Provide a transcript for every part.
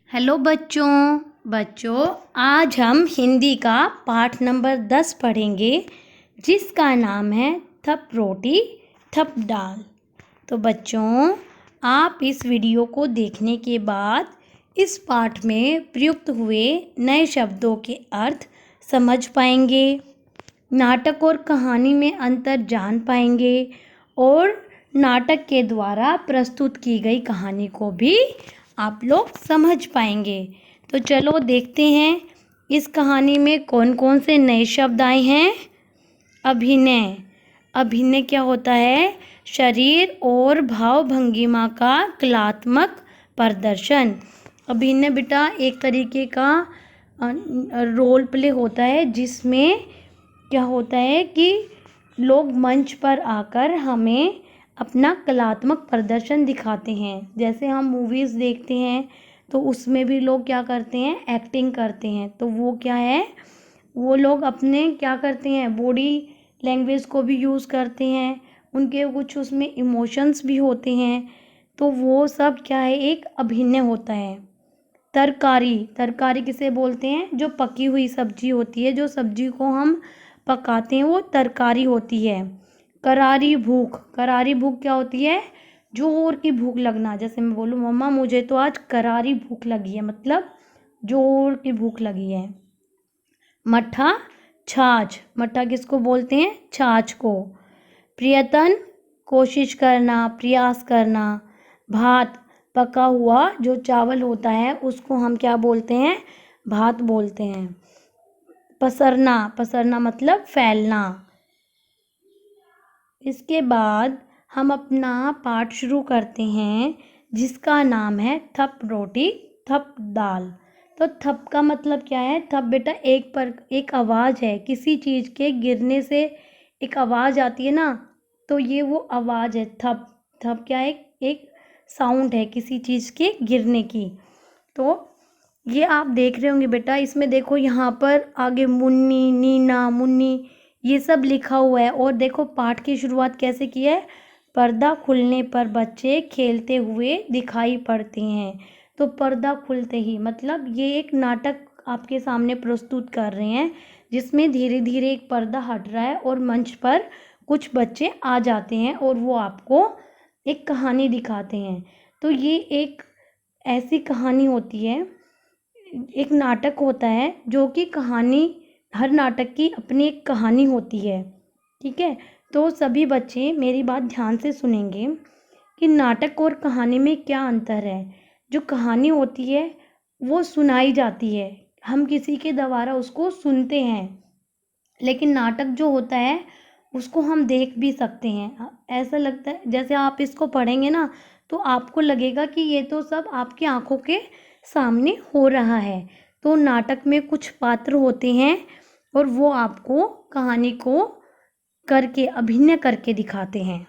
Hello बच्चों आज हम हिंदी का पाठ नंबर 10 पढ़ेंगे जिसका नाम है थप रोटी थप दाल। तो बच्चों आप इस वीडियो को देखने के बाद इस पाठ में प्रयुक्त हुए नए शब्दों के अर्थ समझ पाएंगे, नाटक और कहानी में अंतर जान पाएंगे और नाटक के द्वारा प्रस्तुत की गई कहानी को भी आप लोग समझ पाएंगे। तो चलो देखते हैं इस कहानी में कौन कौन से नए शब्द आए हैं। अभिनय क्या होता है? शरीर और भाव भंगिमा का कलात्मक प्रदर्शन। अभिनय बेटा एक तरीके का रोल प्ले होता है जिसमें क्या होता है कि लोग मंच पर आकर हमें अपना कलात्मक प्रदर्शन दिखाते हैं। जैसे हम मूवीज़ देखते हैं तो उसमें भी लोग क्या करते हैं, एक्टिंग करते हैं। तो वो क्या है, वो लोग अपने क्या करते हैं, बॉडी लैंग्वेज को भी यूज़ करते हैं, उनके कुछ उसमें इमोशंस भी होते हैं। तो वो सब क्या है, एक अभिनय होता है। तरकारी किसे बोलते हैं? जो पकी हुई सब्जी होती है, जो सब्जी को हम पकाते हैं वो तरकारी होती है। करारी भूख क्या होती है? जोर की भूख लगना। जैसे मैं बोलूँ मम्मा मुझे तो आज करारी भूख लगी है, मतलब जोर की भूख लगी है। मट्ठा मट्ठा किसको बोलते हैं? छाछ को। प्रयत्न कोशिश करना, प्रयास करना। भात पका हुआ जो चावल होता है उसको हम क्या बोलते हैं? भात बोलते हैं। पसरना मतलब फैलना। इसके बाद हम अपना पाठ शुरू करते हैं जिसका नाम है थप रोटी थप दाल। तो थप का मतलब क्या है? थप बेटा एक आवाज़ है, किसी चीज़ के गिरने से एक आवाज़ आती है ना, तो ये वो आवाज़ है थप। थप क्या है? एक साउंड है किसी चीज़ के गिरने की। तो ये आप देख रहे होंगे बेटा, इसमें देखो यहाँ पर आगे मुन्नी, नीना, मुन्नी ये सब लिखा हुआ है। और देखो पाठ की शुरुआत कैसे की है? पर्दा खुलने पर बच्चे खेलते हुए दिखाई पड़ते हैं। तो पर्दा खुलते ही मतलब ये एक नाटक आपके सामने प्रस्तुत कर रहे हैं जिसमें धीरे धीरे एक पर्दा हट रहा है और मंच पर कुछ बच्चे आ जाते हैं और वो आपको एक कहानी दिखाते हैं। तो ये एक ऐसी कहानी होती है, एक नाटक होता है जो कि कहानी, हर नाटक की अपनी एक कहानी होती है। ठीक है, तो सभी बच्चे मेरी बात ध्यान से सुनेंगे कि नाटक और कहानी में क्या अंतर है। जो कहानी होती है वो सुनाई जाती है, हम किसी के द्वारा उसको सुनते हैं, लेकिन नाटक जो होता है उसको हम देख भी सकते हैं। ऐसा लगता है जैसे आप इसको पढ़ेंगे ना तो आपको लगेगा कि ये तो सब आपकी आंखों के सामने हो रहा है। तो नाटक में कुछ पात्र होते हैं और वो आपको कहानी को करके अभिनय करके दिखाते हैं।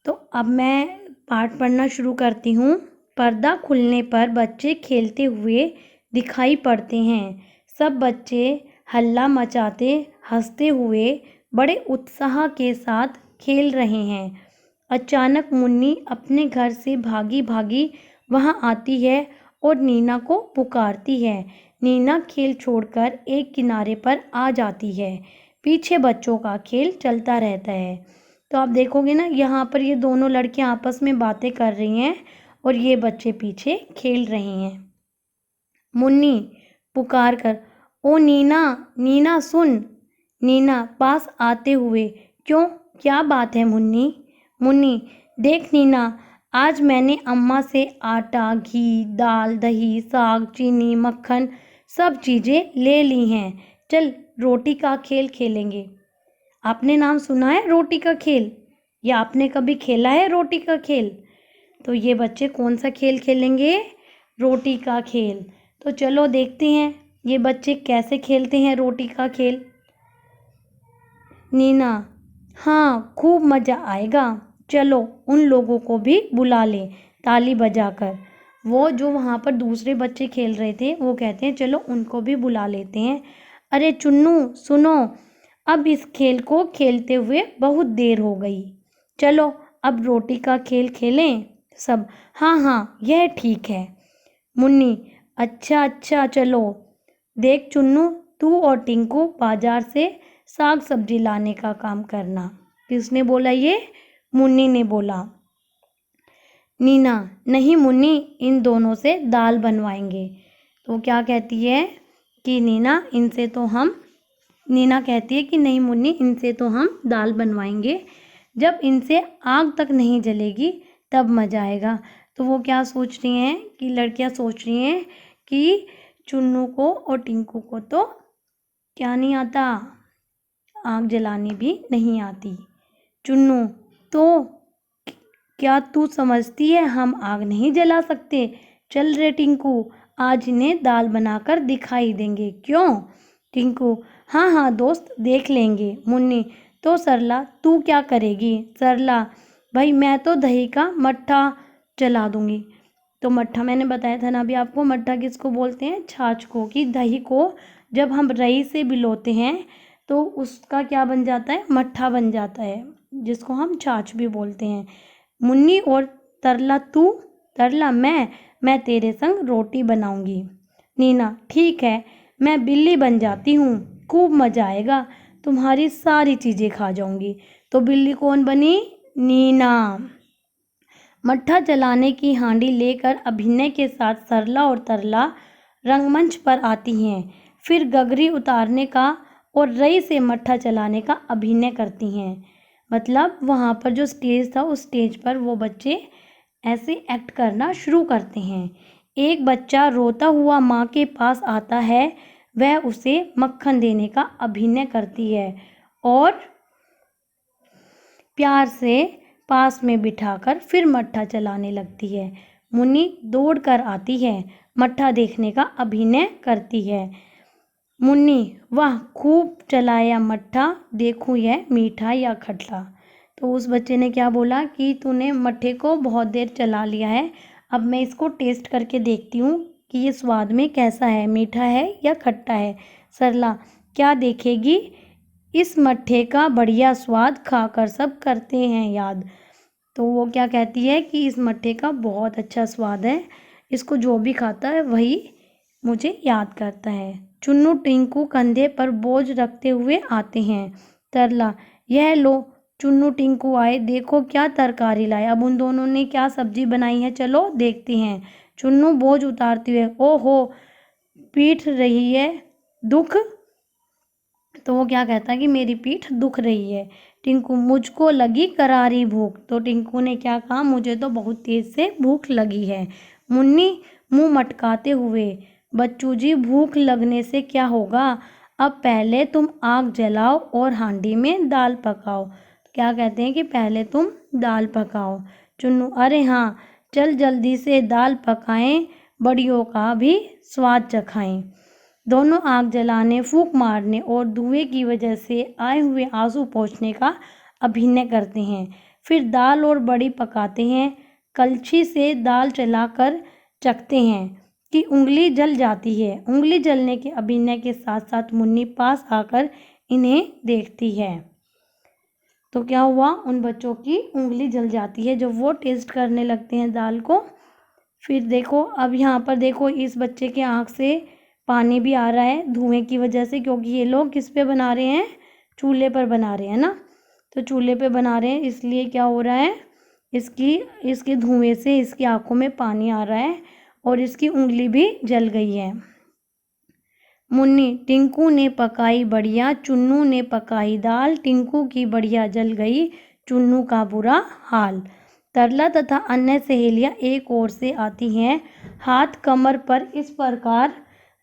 तो अब मैं पाठ पढ़ना शुरू करती हूँ। पर्दा खुलने पर बच्चे खेलते हुए दिखाई पड़ते हैं। सब बच्चे हल्ला मचाते हंसते हुए बड़े उत्साह के साथ खेल रहे हैं। अचानक मुन्नी अपने घर से भागी भागी वहाँ आती है और नीना को पुकारती है। नीना खेल छोड़कर एक किनारे पर आ जाती है। पीछे बच्चों का खेल चलता रहता है। तो आप देखोगे ना, यहाँ पर ये दोनों लड़कियां आपस में बातें कर रही हैं और ये बच्चे पीछे खेल रहे हैं। मुन्नी पुकार कर, ओ नीना, नीना सुन। नीना पास आते हुए, क्यों, क्या बात है मुन्नी? मुन्नी, देख नीना, आज मैंने अम्मा से आटा, घी, दाल, दही, साग, चीनी, मक्खन सब चीज़ें ले ली हैं। चल रोटी का खेल खेलेंगे। आपने नाम सुना है रोटी का खेल, या आपने कभी खेला है रोटी का खेल? तो ये बच्चे कौन सा खेल खेलेंगे? रोटी का खेल। तो चलो देखते हैं ये बच्चे कैसे खेलते हैं रोटी का खेल। नीना, हाँ खूब मज़ा आएगा, चलो उन लोगों को भी बुला ले, ताली बजाकर। वो जो वहाँ पर दूसरे बच्चे खेल रहे थे वो कहते हैं चलो उनको भी बुला लेते हैं। अरे चुन्नू सुनो, अब इस खेल को खेलते हुए बहुत देर हो गई, चलो अब रोटी का खेल खेलें। सब, हाँ हाँ यह ठीक है। मुन्नी, अच्छा अच्छा चलो। देख चुन्नू, तू और टिंकू बाजार से साग सब्जी लाने का काम करना। किसने बोला ये? मुन्नी ने बोला। नीना, नहीं मुन्नी, इन दोनों से दाल बनवाएंगे। तो क्या कहती है कि नीना कहती है कि नहीं मुन्नी, इनसे तो हम दाल बनवाएंगे, जब इनसे आग तक नहीं जलेगी तब मज़ा आएगा। तो वो क्या सोच रही हैं कि लड़कियां सोच रही हैं कि चुन्नू को और टिंकू को तो क्या नहीं आता, आग जलानी भी नहीं आती। चुन्नू, तो क्या तू समझती है हम आग नहीं जला सकते? चल रे टिंकू, आज इन्हें दाल बनाकर दिखाई देंगे, क्यों? टिंकू, हाँ हाँ दोस्त, देख लेंगे। मुन्नी, तो सरला तू क्या करेगी? सरला, भाई मैं तो दही का मट्ठा जला दूंगी। तो मट्ठा मैंने बताया था ना अभी आपको, मट्ठा किसको बोलते हैं? छाछ को। कि दही को जब हम रई से भिगोते हैं तो उसका क्या बन जाता है? मट्ठा बन जाता है, जिसको हम छाछ भी बोलते हैं। मुन्नी और तरला, तू? तरला, मैं तेरे संग रोटी बनाऊंगी। नीना, ठीक है, मैं बिल्ली बन जाती हूँ, खूब मज़ा आएगा, तुम्हारी सारी चीज़ें खा जाऊंगी। तो बिल्ली कौन बनी? नीना। मट्ठा जलाने की हांडी लेकर अभिनय के साथ सरला और तरला रंगमंच पर आती हैं। फिर गगरी उतारने का और रई से मट्ठा चलाने का अभिनय करती हैं। मतलब वहाँ पर जो स्टेज था उस स्टेज पर वो बच्चे ऐसे एक्ट करना शुरू करते हैं। एक बच्चा रोता हुआ माँ के पास आता है, वह उसे मक्खन देने का अभिनय करती है और प्यार से पास में बिठाकर फिर मट्ठा चलाने लगती है। मुन्नी दौड़ कर आती है, मट्ठा देखने का अभिनय करती है। मुन्नी, वाह खूब चलाया मट्ठा, देखूं यह मीठा या खट्टा। तो उस बच्चे ने क्या बोला कि तूने मट्ठे को बहुत देर चला लिया है, अब मैं इसको टेस्ट करके देखती हूँ कि ये स्वाद में कैसा है, मीठा है या खट्टा है। सरला, क्या देखेगी? इस मट्ठे का बढ़िया स्वाद खाकर सब करते हैं याद। तो वो क्या कहती है कि इस मट्ठे का बहुत अच्छा स्वाद है, इसको जो भी खाता है वही मुझे याद करता है। चुन्नू टिंकू कंधे पर बोझ रखते हुए आते हैं। तरला, यह लो चुन्नू टिंकू आए, देखो क्या तरकारी लाए, अब उन दोनों ने क्या सब्जी बनाई है, चलो देखते हैं। चुन्नू बोझ उतारती हुए, ओहो पीठ रही है दुख। तो वो क्या कहता है कि मेरी पीठ दुख रही है। टिंकू, मुझको लगी करारी भूख। तो टिंकू ने क्या कहा? मुझे तो बहुत तेज से भूख लगी है। मुन्नी मुंह मटकाते हुए, बच्चू जी भूख लगने से क्या होगा, अब पहले तुम आग जलाओ और हांडी में दाल पकाओ। क्या कहते हैं कि पहले तुम दाल पकाओ। चुन्नू, अरे हाँ, चल जल्दी से दाल पकाएं, बड़ियों का भी स्वाद चखाएं। दोनों आग जलाने, फूंक मारने और धुएं की वजह से आए हुए आंसू पोंछने का अभिनय करते हैं। फिर दाल और बड़ी पकाते हैं। कलछी से दाल चलाकर चखते हैं कि उंगली जल जाती है। उंगली जलने के अभिनय के साथ साथ मुन्नी पास आकर इन्हें देखती है। तो क्या हुआ? उन बच्चों की उंगली जल जाती है जब वो टेस्ट करने लगते हैं दाल को। फिर देखो, अब यहाँ पर देखो, इस बच्चे के आँख से पानी भी आ रहा है धुएं की वजह से, क्योंकि ये लोग किस पे बना रहे हैं? चूल्हे पर बना रहे हैं ना। तो चूल्हे पे बना रहे हैं, इसलिए क्या हो रहा है, इसके धुएं से इसकी आंखों में पानी आ रहा है और इसकी उंगली भी जल गई है। मुन्नी, टिंकू ने पकाई बढ़िया, चुन्नू ने पकाई दाल, टिंकू की बढ़िया जल गई, चुन्नू का बुरा हाल। तरला तथा अन्य सहेलियां एक ओर से आती हैं, हाथ कमर पर इस प्रकार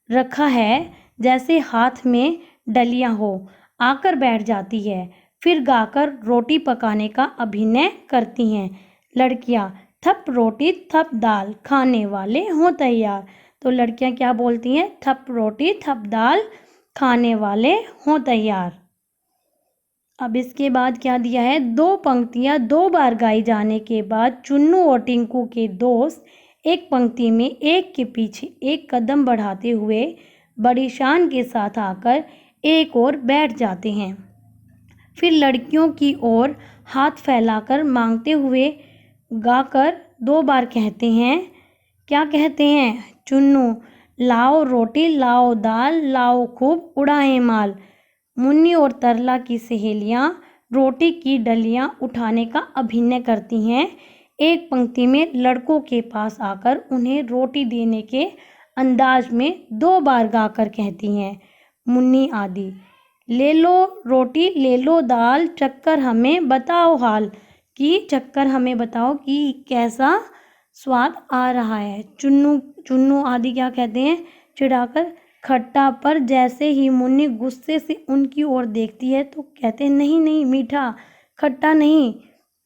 रखा है जैसे हाथ में डलियां हो, आकर बैठ जाती है। फिर गाकर रोटी पकाने का अभिनय करती हैं। लड़कियां, थप रोटी थप दाल, खाने वाले हों तैयार। तो लड़कियां क्या बोलती हैं? थप रोटी थप दाल, खाने वाले हों तैयार। अब इसके बाद क्या दिया है? दो पंक्तियां दो बार गाई जाने के बाद चुन्नू और टिंकू के दोस्त एक पंक्ति में एक के पीछे एक कदम बढ़ाते हुए बड़ी शान के साथ आकर एक ओर बैठ जाते हैं। फिर लड़कियों की ओर हाथ फैलाकर मांगते हुए गाकर दो बार कहते हैं। क्या कहते हैं? चुन्नू लाओ रोटी लाओ दाल लाओ खूब उड़ाएं माल। मुन्नी और तरला की सहेलियां रोटी की डलियां उठाने का अभिनय करती हैं। एक पंक्ति में लड़कों के पास आकर उन्हें रोटी देने के अंदाज में 2 बार गाकर कहती हैं। मुन्नी आदि ले लो रोटी ले लो दाल चक्कर हमें बताओ हाल, कि चक्कर हमें बताओ कि कैसा स्वाद आ रहा है। चुन्नू आदि क्या कहते हैं चिढ़ाकर खट्टा, पर जैसे ही मुन्नी गुस्से से उनकी ओर देखती है तो कहते हैं नहीं नहीं मीठा, खट्टा नहीं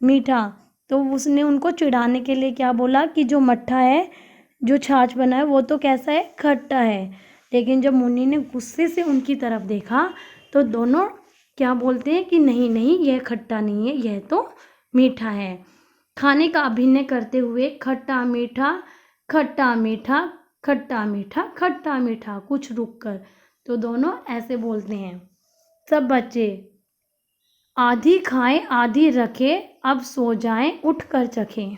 मीठा। तो उसने उनको चिढ़ाने के लिए क्या बोला कि जो मट्ठा है जो छाछ बना है वो तो कैसा है खट्टा है। लेकिन जब मुन्नी ने गुस्से से उनकी तरफ देखा तो दोनों क्या बोलते हैं कि नहीं नहीं यह खट्टा नहीं है यह तो मीठा है। खाने का अभिनय करते हुए खट्टा मीठा खट्टा मीठा खट्टा मीठा खट्टा मीठा कुछ रुक कर, तो दोनों ऐसे बोलते हैं। सब बच्चे आधी खाएं आधी रखें अब सो जाएं उठ कर चखें।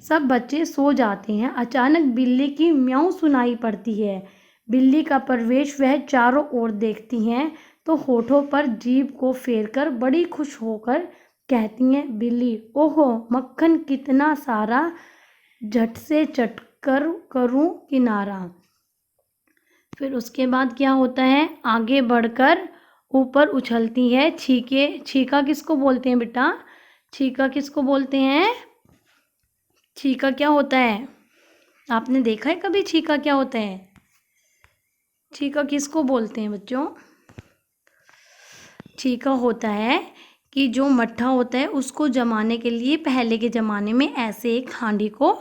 सब बच्चे सो जाते हैं। अचानक बिल्ली की म्याऊं सुनाई पड़ती है। बिल्ली का प्रवेश वह चारों ओर देखती हैं तो होठों पर जीभ को फेरकर बड़ी खुश होकर कहती हैं बिल्ली ओहो मक्खन कितना सारा, झट से चट कर करूं किनारा। फिर उसके बाद क्या होता है आगे बढ़कर ऊपर उछलती है छीके। छीका किसको बोलते हैं बेटा, छीका किसको बोलते हैं, छीका क्या होता है आपने देखा है कभी छीका क्या होता है, छीका किसको बोलते हैं बच्चों। छीका होता है कि जो मट्ठा होता है उसको जमाने के लिए पहले के ज़माने में ऐसे एक हांडी को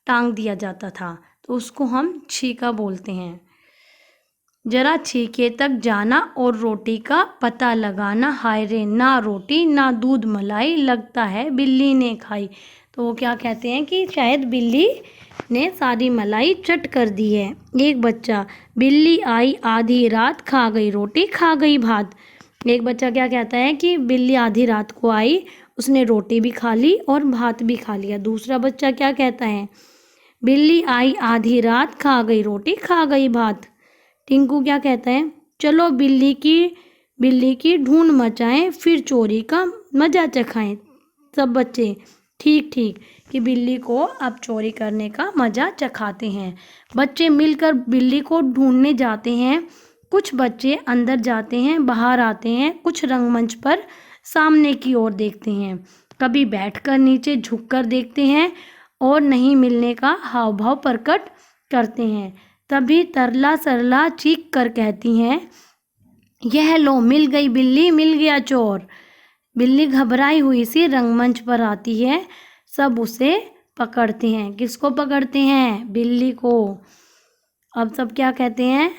टांग दिया जाता था तो उसको हम छीका बोलते हैं। जरा छीके तक जाना और रोटी का पता लगाना, हाय रे ना रोटी ना दूध मलाई लगता है बिल्ली ने खाई। तो वो क्या कहते हैं कि शायद बिल्ली ने सारी मलाई चट कर दी है। एक बच्चा बिल्ली आई आधी रात खा गई रोटी खा गई भात। एक बच्चा क्या कहता है कि बिल्ली आधी रात को आई उसने रोटी भी खा ली और भात भी खा लिया। दूसरा बच्चा क्या कहता है बिल्ली आई आधी रात खा गई रोटी खा गई भात। टिंकू क्या कहता है चलो बिल्ली की ढूंढ मचाएं फिर चोरी का मजा चखाएं। सब बच्चे ठीक ठीक कि बिल्ली को अब चोरी करने का मजा चखाते हैं। बच्चे मिलकर बिल्ली को ढूंढने जाते हैं। कुछ बच्चे अंदर जाते हैं बाहर आते हैं, कुछ रंगमंच पर सामने की ओर देखते हैं, कभी बैठकर नीचे झुककर देखते हैं और नहीं मिलने का हाव भाव प्रकट करते हैं। तभी तरला सरला चीख कर कहती हैं यह लो मिल गई बिल्ली मिल गया चोर। बिल्ली घबराई हुई सी रंगमंच पर आती है। सब उसे पकड़ते हैं। किसको पकड़ते हैं बिल्ली को। अब सब क्या कहते हैं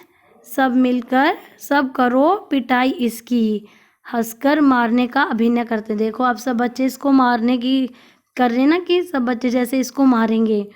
सब मिलकर सब करो पिटाई इसकी, हंसकर मारने का अभिनय करते। देखो अब सब बच्चे इसको मारने की कर रहे हैं ना कि सब बच्चे जैसे इसको मारेंगे।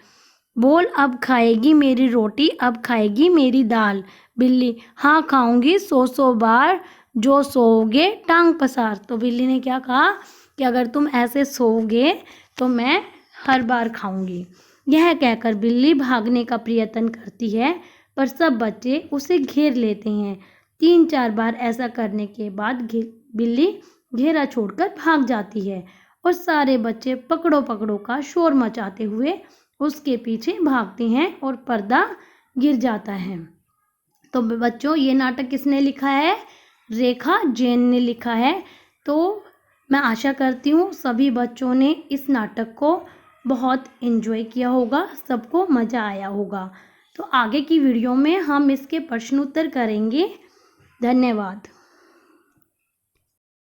बोल अब खाएगी मेरी रोटी अब खाएगी मेरी दाल। बिल्ली हाँ खाऊंगी 100 बार जो सोओगे टांग पसार। तो बिल्ली ने क्या कहा कि अगर तुम ऐसे सोओगे तो मैं हर बार खाऊंगी। यह कहकर बिल्ली भागने का प्रयत्न करती है पर सब बच्चे उसे घेर लेते हैं। 3-4 बार ऐसा करने के बाद बिल्ली घेरा छोड़कर भाग जाती है और सारे बच्चे पकड़ो पकड़ो का शोर मचाते हुए उसके पीछे भागते हैं और पर्दा गिर जाता है। तो बच्चों ये नाटक किसने लिखा है रेखा जैन ने लिखा है। तो मैं आशा करती हूँ सभी बच्चों ने इस नाटक को बहुत एंजॉय किया होगा, सबको मज़ा आया होगा। तो आगे की वीडियो में हम इसके प्रश्न उत्तर करेंगे। धन्यवाद।